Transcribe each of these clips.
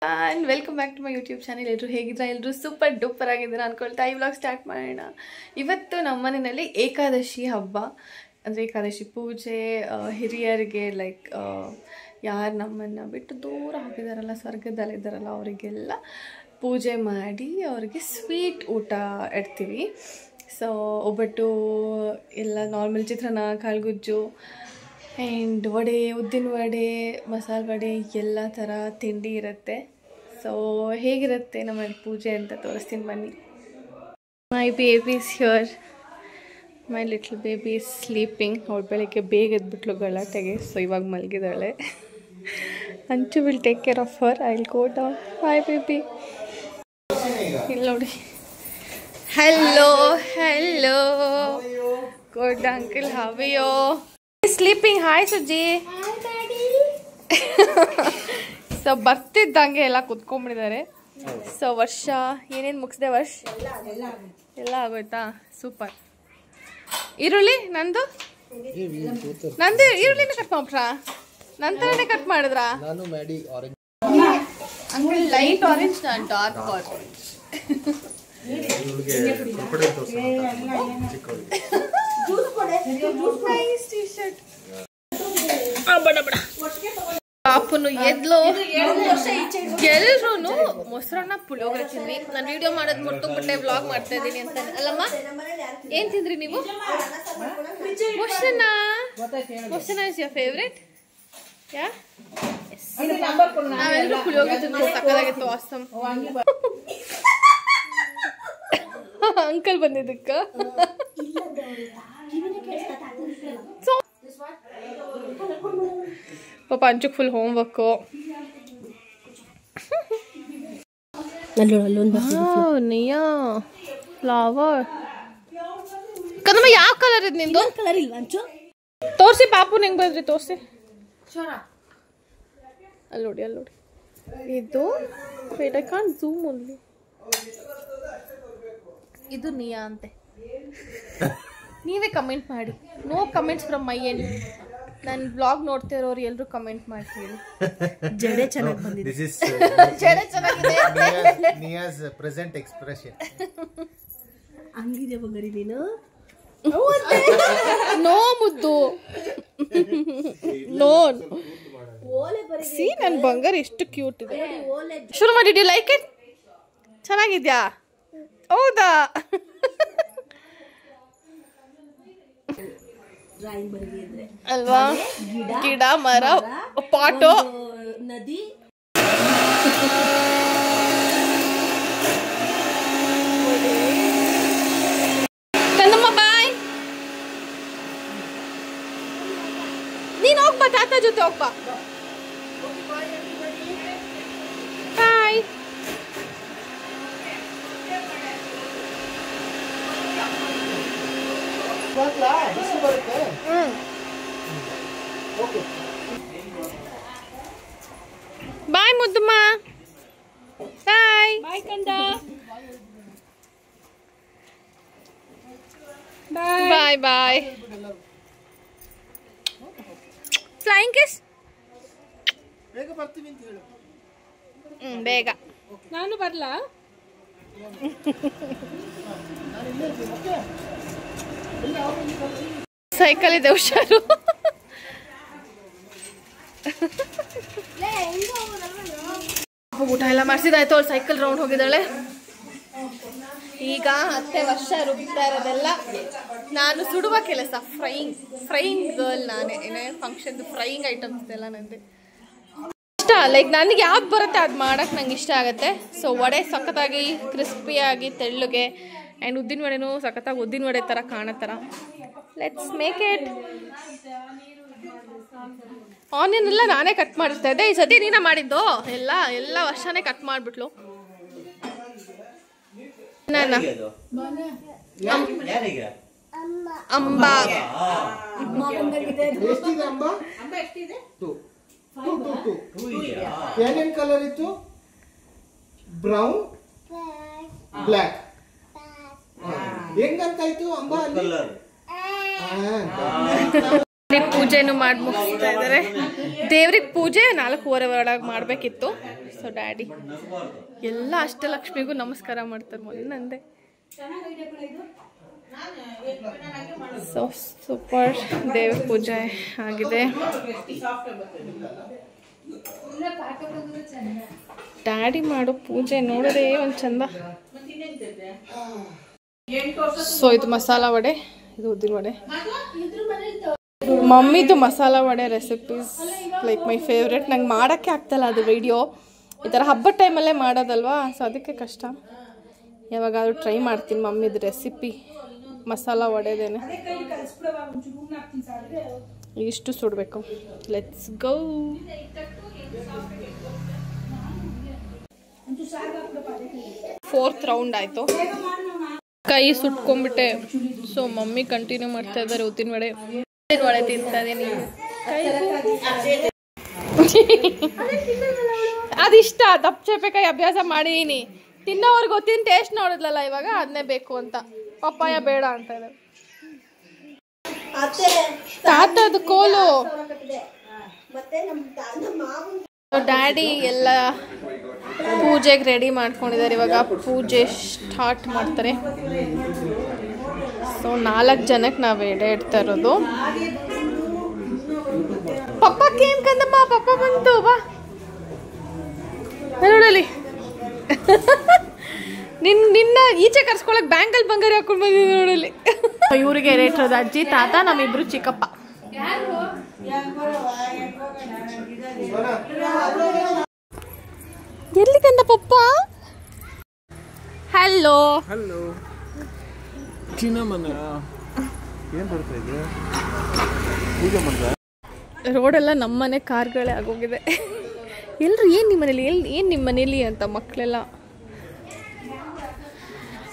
And welcome back to my YouTube channel. ಎಲ್ಲರೂ ಹೇಗಿದ್ದೀರಾ? ಎಲ್ಲರೂ ಸೂಪರ್ ಡೂಪರ್ ಆಗಿದ್ದೀರಾ ಅನ್ಕೊಳ್ತಾ ಈ ವ್ಲಾಗ್ ಸ್ಟಾರ್ಟ್ ಮಾಡೋಣ. ಇವತ್ತು ನಮ್ಮ ಮನೆಯಲ್ಲಿ ಏಕಾದಶಿ ಹಬ್ಬ, ಅಂದರೆ ಏಕಾದಶಿ ಪೂಜೆ. ಹಿರಿಯರಿಗೆ ಲೈಕ್ ಯಾರು ನಮ್ಮನ್ನು ಬಿಟ್ಟು ದೂರ ಹೋಗಿದ್ದಾರಲ್ಲ, ಸ್ವರ್ಗದಲ್ಲಿದ್ದಾರಲ್ಲ, ಅವರಿಗೆಲ್ಲ ಪೂಜೆ ಮಾಡಿ ಅವರಿಗೆ ಸ್ವೀಟ್ ಊಟ ಇಡ್ತೀವಿ. ಸೊ ಒಬ್ಬಟ್ಟು ಎಲ್ಲ, ನಾರ್ಮಲ್ ಚಿತ್ರಾನ್ನ, ಕಾಳುಗುಜ್ಜು ಆ್ಯಂಡ್ ವಡೆ, ಉದ್ದಿನ ವಡೆ, ಮಸಾಲೆ ವಡೆ, ಎಲ್ಲ ಥರ ತಿಂಡಿ ಇರುತ್ತೆ. ಸೊ ಹೇಗಿರುತ್ತೆ ನಮ್ಮ ಪೂಜೆ ಅಂತ ತೋರಿಸ್ತೀನಿ ಬನ್ನಿ. My baby is here. My little baby is sleeping. ಅವಳು ಬೆಳಗ್ಗೆ ಬೇಗ ಎದ್ಬಿಟ್ಲು ಗಲಾಟೆಗೆ, ಸೊ ಇವಾಗ ಮಲಗಿದ್ದಾಳೆ. Anchu will take care of her. I will go down. My baby ಇಲ್ಲಿ ನೋಡಿ. Hello hello, good uncle, how are you? Sleeping. Hi Sujji. So ಬರ್ತಿದ್ದಂಗೆ ಎಲ್ಲ ಕುತ್ಕೊಂಡ್ಬಿಟ್ಟಿದ್ದಾರೆ. ಸೊ ವರ್ಷ ಏನೇನು ಮುಗಿಸ್ದೆ? ವರ್ಷ ಎಲ್ಲ ಆಗೋಯ್ತಾ? ಸೂಪರ್. ಈರುಳ್ಳಿ ನಂದು ಈರುಳ್ಳಿನ ಕಟ್ ಮಾಡ್ಬಿಟ್ರಾ? ನಂತರನೇ ಕಟ್ ಮಾಡಿದ್ರಾ? ಅಂಕಲ್ ಲೈಟ್ ಆರೆಂಜ್, ನಾನು ಡಾರ್ಕ್ ಆರೆಂಜ್. ಪಾಪನು ಎದ್ಲು. ಎಲ್ರು ಮೊಸರನ್ನ ಪುಳಿಯೋಗರೆ ತಿಂದ್ವಿ. ನಾನು ವಿಡಿಯೋ ಮಾಡೋದು ಮುಟ್ಟುಬಿಟ್ಟೆ ವ್ಲಾಗ್ ಮಾಡ್ತಾ ಇದ್ದೀನಿ ಅಂತ ಅಲ್ಲಮ್ಮ. ಏನ್ ತಿಂದ್ರಿ ನೀವು? ಮೊಸರನ್ನ. ಮೊಸರನ್ನ ಇಸ್ ಯುವರ್ ಫೇವ್ರೇಟ್? ಯಾ, ನಾವೆಲ್ಲರೂ ಪುಳಿಯೋಗರೆ ತಿಂದ್ವಿ. ಸಕ್ಕತ್ತಾಗಿತ್ತು, ಆಸಮ್. ಅಂಕಲ್ ಬಂದಿದ್ದಕ್ಕ ಪಾಪ ಅಂಚುಕ್ ಫುಲ್ ಹೋಮ್ ವರ್ಕು. ನಿಯಾ ಫ್ಲವರ್. ಕದಮ್ಮ ಯಾವ ಕಲರ್ ಇದೆ ನಿಂದು? ಕಲರ್ ಇಲ್ವಾ ಅಂಚು? ತೋರಿಸಿ ಪಾಪು ಹೆಂಗ್ ಬಂದ್ರಿ, ತೋರಿಸಿ. ಅಲ್ಲಿ ನೋಡಿ, ಅಲ್ಲಿ ನೋಡಿ. ಇದು wait, I can't zoom only. ಇದು ನಿಯಾ ಅಂತೆ. ನೀವೇ ಕಮೆಂಟ್ ಮಾಡಿ. No comments from my end. ನನ್ನ ಬ್ಲಾಗ್ ನೋಡ್ತಾ ಇರೋರು ಎಲ್ಲರೂ ಕಮೆಂಟ್ ಮಾಡ್ತೀವಿ. ಜಡೆ ಚೆನ್ನಾಗಿ ಬಂದಿದೆ. ಜಡೆ ಚೆನ್ನಾಗಿದೆ. ನಿಯಾಸ್ ಪ್ರೆಸೆಂಟ್ ಎಕ್ಸ್ಪ್ರೆಷನ್ ಹಂಗಿದೆ ಬಂಗಾರಿ ನೀನು. ನೋ ಮುದ್ದು, ನೋ. ಸಿ ನನ್ನ ಬಂಗಾರ ಎಷ್ಟು ಕ್ಯೂಟ್ ಇದೆ. ಶುರು ಮಾಡಿ. Did you like it? ಚೆನ್ನಾಗಿದ್ಯಾ? ಹೌದಾ? ಅಲ್ವಾ? ಗಿಡ, ಮರ, ಪಾಟು, ನದಿ. ಚಂದಮ್ಮ ಬಾಯ್. ನೀನ್ ಹೋಗ್ಬಾ, ತಾತ ಜೊತೆ ಹೋಗ್ಬಾ. ಬಾಯ್. ಬಾಯ್ ಮುದ್ದಮ್ಮ. ಬಾಯ್ ಬಾಯ್ ಕಂದ. Bye bye. Flying kiss. ಬೇಗ ಬರ್ತೀವಿ ಅಂತ ಹೇಳು. ಬೇಗ. ನಾನು ಬರ್ಲಾ? ಸೈಕಲ್ ಇದೆ, ಹುಷಾರು. ಊಟ ಎಲ್ಲ ಮಾಡಿಸಿದಾಯ್ತು. ಅವಳು ಸೈಕಲ್ ರೌಂಡ್ ಹೋಗಿದ್ದಾಳೆ. ಈಗ 10 ವರ್ಷ ರುಬ್ತಾ ಇರೋದೆಲ್ಲ ನಾನು ಸುಡುವ ಕೆಲಸ. ಫ್ರೈಯಿಂಗ್ ಗರ್ಲ್ ನಾನೇ. ಏನೇ ಫಂಕ್ಷನ್ ಫ್ರೈಯಿಂಗ್ ಐಟಮ್ಸ್ ಎಲ್ಲ ನಂದು ಇಷ್ಟ. ಲೈಕ್ ನನಗೆ ಯಾವ್ದು ಬರುತ್ತೆ ಅದು ಮಾಡೋಕ್ಕೆ ನಂಗೆ ಇಷ್ಟ ಆಗುತ್ತೆ. ಸೊ ವಡೆ ಸಖತ್ತಾಗಿ ಕ್ರಿಸ್ಪಿಯಾಗಿ ತೆಳ್ಳಗೆ, ಆ್ಯಂಡ್ ಉದ್ದಿನ ವಡೆನೂ ಸಖತ್ತಾಗಿ ಉದ್ದಿನ ವಡೆ ಥರ ಕಾಣೋ ಥರ. Let's make it. ಆನಿಯನ್ ಎಲ್ಲ ನಾನೇ ಕಟ್ ಮಾಡಿಸ್ತಾ ಇದ್ದೆ. ಈ ಸತಿ ನೀನೇ ಮಾಡಿದ್ದು. ಎಲ್ಲ ವರ್ಷನೇ ಕಟ್ ಮಾಡಿಬಿಟ್ಲು. ನಾನು ಅಂಬಾ. ಏನೇನ್ ಕಲರ್ ಇತ್ತು? Brown, black. ಹೆಂಗಂತಾಯ್ತು ಅಂಬಾ ಅಲ್ಲಿ? ಪೂಜೆನೂ ಮಾಡಿ ಮುಗಿಸ್ತಾ ಇದ್ದಾರೆ. ದೇವ್ರಿಗೆ ಪೂಜೆ 4:15 ಒಳಗೆ ಮಾಡಬೇಕಿತ್ತು. ಸೊ ಡ್ಯಾಡಿ ಎಲ್ಲ ಅಷ್ಟಲಕ್ಷ್ಮಿಗೂ ನಮಸ್ಕಾರ ಮಾಡ್ತಾರೆ ಮೊನ್ನೆ. ಸೊ ಸೂಪರ್ ದೇವ್ರ ಪೂಜೆ ಆಗಿದೆ. ಡ್ಯಾಡಿ ಮಾಡೋ ಪೂಜೆ ನೋಡೋದೇ ಒಂದು ಚಂದ. ಸೊ ಇದು ಮಸಾಲ ವಡೆ, ಇದು ಉದ್ದಿನ ವಡೆ. ಮಮ್ಮಿದು masala vada recipes like my favourite. ನಂಗೆ ಮಾಡೋಕ್ಕೆ ಆಗ್ತಾಯಿಲ್ಲ ಅದು ವಿಡಿಯೋ. ಈ ಥರ ಹಬ್ಬದ ಟೈಮಲ್ಲೇ ಮಾಡೋದಲ್ವಾ, ಸೊ ಅದಕ್ಕೆ ಕಷ್ಟ. ಯಾವಾಗಾದ್ರೂ ಟ್ರೈ ಮಾಡ್ತೀನಿ ಮಮ್ಮಿದು ರೆಸಿಪಿ ಮಸಾಲ ವಡೆದೇನೆ. ಇಷ್ಟು ಸುಡಬೇಕು. Let's go. ಫೋರ್ತ್ ರೌಂಡ್ ಆಯಿತು. ಕೈ ಸುಟ್ಕೊಂಡ್ಬಿಟ್ಟೆ. ಸೊ ಮಮ್ಮಿ ಕಂಟಿನ್ಯೂ ಮಾಡ್ತಾ ಇದ್ದಾರೆ ಉದ್ದಿನ ವಡೆ. ವಡೆ ತಿಂತಾ ಇದೀನಿ. ಅದಿಷ್ಟ ದಪ್ಪ ಚೇಪೆಕಾಯಿ ಅಭ್ಯಾಸ ಮಾಡಿದೀನಿ. ತಿನ್ನೋವ್ರಿಗೆ ಗೊತ್ತಿನ ಟೇಸ್ಟ್ ನೋಡಿದ್ಲಲ್ಲ ಇವಾಗ, ಅದನ್ನೇ ಬೇಕು ಅಂತ. ಪಪ್ಪಾಯ ಬೇಡ ಅಂತ ಇದೆ. ತಾತದ ಕೋಲು. ಡ್ಯಾಡಿ ಎಲ್ಲ ಪೂಜೆಗೆ ರೆಡಿ ಮಾಡ್ಕೊಂಡಿದ್ದಾರೆ. ಇವಾಗ ಪೂಜೆ ಸ್ಟಾರ್ಟ್ ಮಾಡ್ತಾರೆ. ಸೊ 4 ಜನಕ್ಕೆ ನಾವು ಎಡೆ ಇಡ್ತಾ ಇರೋದು. ಪಪ್ಪಕ್ಕೆ ಏನ್ ಕಂದಮ್ಮ, ಪಪ್ಪ ಬಂತು ಬಾ ನೋಡಲಿ. ನಿನ್ನ ಈಚೆ ಕರ್ಸ್ಕೊಳಕ್ ಬ್ಯಾಂಕಲ್ಲಿ ಬಂಗಾರ ಹಾಕೊಂಡು ಬಂದಿದ್ದೆ ನೋಡಲಿ. ಇವ್ರಿಗೆ ಎಡೆ ಇಟ್ಟಿರೋದು ಅಜ್ಜಿ, ತಾತ, ನಮ್ಮಿಬ್ರು ಚಿಕ್ಕಪ್ಪ. ಎಲ್ಲಿ ಕಂದ ಪಪ್ಪ? ಹಲೋ ಹಲೋ ಚಿನ್ನಮ್ಮನ ಏನು ಬರ್ತಾ ಇದೆ? ರೋಡೆಲ್ಲ ನಮ್ಮನೆ ಕಾರ್ಗಳೇ ಆಗೋಗಿದೆ. ಎಲ್ಲರೂ ಏನು ನಿಮ್ಮ ಮನೇಲಿ, ಏನು ನಿಮ್ಮ ಮನೇಲಿ ಅಂತ ಮಕ್ಕಳೆಲ್ಲ.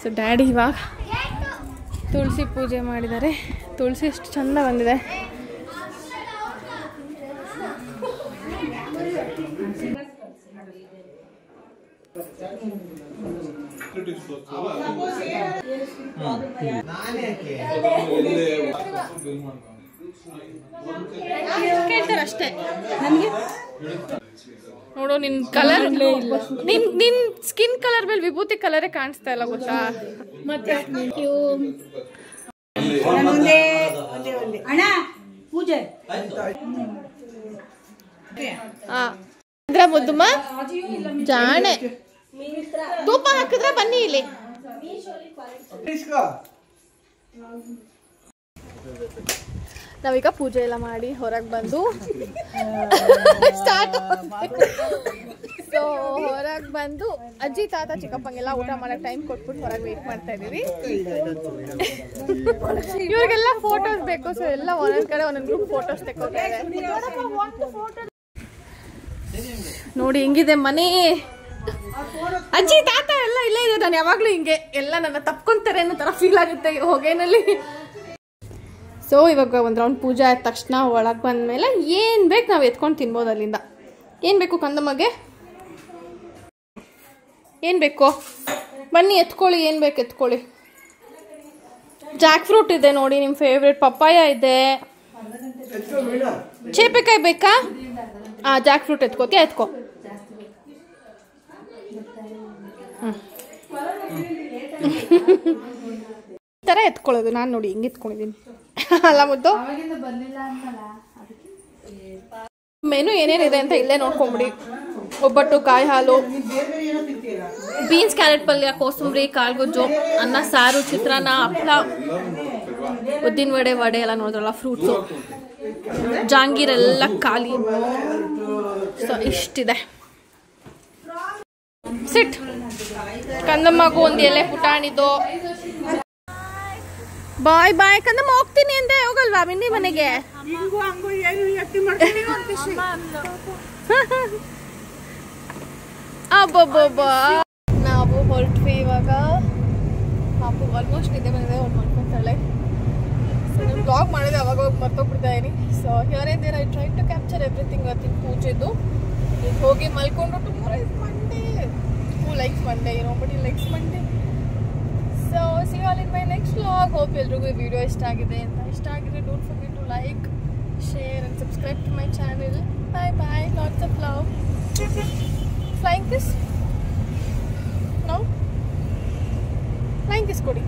ಸೊ ಡ್ಯಾಡಿ ಇವಾಗ ತುಳಸಿ ಪೂಜೆ ಮಾಡಿದ್ದಾರೆ. ತುಳಸಿ ಎಷ್ಟು ಚಂದ ಬಂದಿದೆ. ಕೇಳ್ತಾರೆ ಅಷ್ಟೇ. ನೋಡು ನಿನ್ ಕಲರ್, ನಿನ್ ಸ್ಕಿನ್ ಕಲರ್ ಮೇಲೆ ವಿಭೂತಿ ಕಲರೇ ಕಾಣಿಸ್ತಾ ಇಲ್ಲ ಗೊತ್ತಾ? ಮತ್ತೆ ಅಂದ್ರೆ ಮುದ್ದುಮ್ಮ ಜಾಣೆ. ಧೂಪ ಹಾಕಿದ್ರೆ ಬನ್ನಿ ಇಲ್ಲಿ. ನಾವೀಗ ಪೂಜೆ ಎಲ್ಲ ಮಾಡಿ ಹೊರಗೆ ಬಂದು ಸ್ಟಾರ್ಟ್. ಸೊ ಹೊರಗೆ ಬಂದು ಅಜ್ಜಿ ತಾತ ಚಿಕ್ಕಪ್ಪಂಗೆಲ್ಲ ಊಟ ಮಾಡೋ ಟೈಮ್ ಕೊಟ್ಬಿಟ್ಟು ಹೊರಗೆ ವೇಟ್ ಮಾಡ್ತಾ ಇದೀವಿ. ಇವ್ರಿಗೆಲ್ಲ ಫೋಟೋಸ್ ಬೇಕು. ಸೊ ಎಲ್ಲ ಒಂದೊಂದ್ ಕಡೆ ಒಂದೊಂದು ಗ್ರೂಪ್ ಫೋಟೋಸ್ ತೆಕ್ಕೋತಾ ಇದೆ. ನೋಡಿ ಹೆಂಗಿದೆ ಮನೆ. ಅಜ್ಜಿ ತಾತ ಎಲ್ಲ ಇಲ್ಲೇ ಇದೆ. ನಾನು ಯಾವಾಗ್ಲೂ ಹಿಂಗೆ ಎಲ್ಲ ನನ್ನ ತಪ್ಕೊಂತಾರೆ ಅನ್ನೋ ತರ ಫೀಲ್ ಆಗುತ್ತೆ ಹೊಗೆನಲ್ಲಿ. ಸೊ ಇವಾಗ ಒಂದು ರೌಂಡ್ ಪೂಜೆ ಆದ ತಕ್ಷಣ ಒಳಗೆ ಬಂದಮೇಲೆ ಏನು ಬೇಕು ನಾವು ಎತ್ಕೊಂಡು ತಿನ್ಬೋದು ಅಲ್ಲಿಂದ. ಏನು ಬೇಕು ಕಂದಮ್ಮಗೆ? ಏನು ಬೇಕು ಬನ್ನಿ ಎತ್ಕೊಳ್ಳಿ. ಏನು ಬೇಕು ಎತ್ಕೊಳ್ಳಿ. ಜಾಕ್ ಫ್ರೂಟ್ ಇದೆ ನೋಡಿ, ನಿಮ್ಮ ಫೇವ್ರೇಟ್. ಪಪ್ಪಾಯ ಇದೆ. ಚೇಪೆಕಾಯಿ ಬೇಕಾ? ಜಾಕ್ ಫ್ರೂಟ್ ಎತ್ಕೋತೀಯ? ಎತ್ಕೋ. ಈ ಥರ ಎತ್ಕೊಳ್ಳೋದು. ನಾನು ನೋಡಿ ಹಿಂಗೆ ಎತ್ಕೊಂಡಿದ್ದೀನಿ ಅಲ್ಲ ಮುದ್ದು. ಮೆನು ಏನೇನಿದೆ ಅಂತ ಇಲ್ಲೇ ನೋಡ್ಕೊಂಬಿಡಿ. ಒಬ್ಬಟ್ಟು, ಕಾಯಿ ಹಾಲು, ಬೀನ್ಸ್ ಕ್ಯಾರೆಟ್ ಪಲ್ಯ, ಕೋಸಂಬರಿ, ಕಾಳುಗೊಜ್ಜು, ಅನ್ನ ಸಾರು, ಚಿತ್ರಾನ್ನ, ಹಪ್ಪಳ, ಉದ್ದಿನ ವಡೆ, ವಡೆ ಎಲ್ಲ ನೋಡಿದ್ರಲ್ಲ, ಫ್ರೂಟ್ಸು, ಜಾಂಗೀರೆಲ್ಲ ಖಾಲಿ. ಸೊ ಇಷ್ಟಿದೆ. ಸಿಟ್. ಕಂದಮ್ಮಗೂ ಒಂದು ಎಲೆ ಪುಟಾಣಿದು. ಬಾಯ್ ಬಾಯ್ ಕಂದಮ್ಮ. ಹೋಗ್ತೀನಿ ಅಂದೆ, ಹೋಗಲ್ವಾ ಮಿನ್ನಿ ಮನೆಗೆ? ಅಬ್ಬಬ್ಬಬ್ಬ. ನಾವು ಹೊರಟ್ವಿ ಇವಾಗ. ಪಾಪು ಆಲ್ಮೋಸ್ಟ್ ನಿದ್ದೆ ಬಂದಿದೆ, ಅವ್ರು ಮಾಡ್ಕೊತಾಳೆ. ಸೊ ನಾನು ಬ್ಲಾಗ್ ಮಾಡಿದೆ, ಅವಾಗ ಹೋಗಿ ಮರ್ತೋಗ್ಬಿಡ್ತಾ ಇದೀನಿ. So here and there I try to capture everything ಇವತ್ತಿನ ಪೂಜೆದು. ಈಗ ಹೋಗಿ ಮಲ್ಕೊಂಡು tomorrow is Monday. Who likes Monday? Nobody likes Monday. So see all in my next vlog. Hope ಎಲ್ರಿಗೂ ಈ ವಿಡಿಯೋ ಇಷ್ಟ ಆಗಿದೆ ಅಂತ. ಇಷ್ಟ ಆಗಿದ್ರೆ don't forget to like, share and subscribe to my channel. Bye bye. Lots of love. Flying kiss? No? Flying kiss ಕೊಡಿ.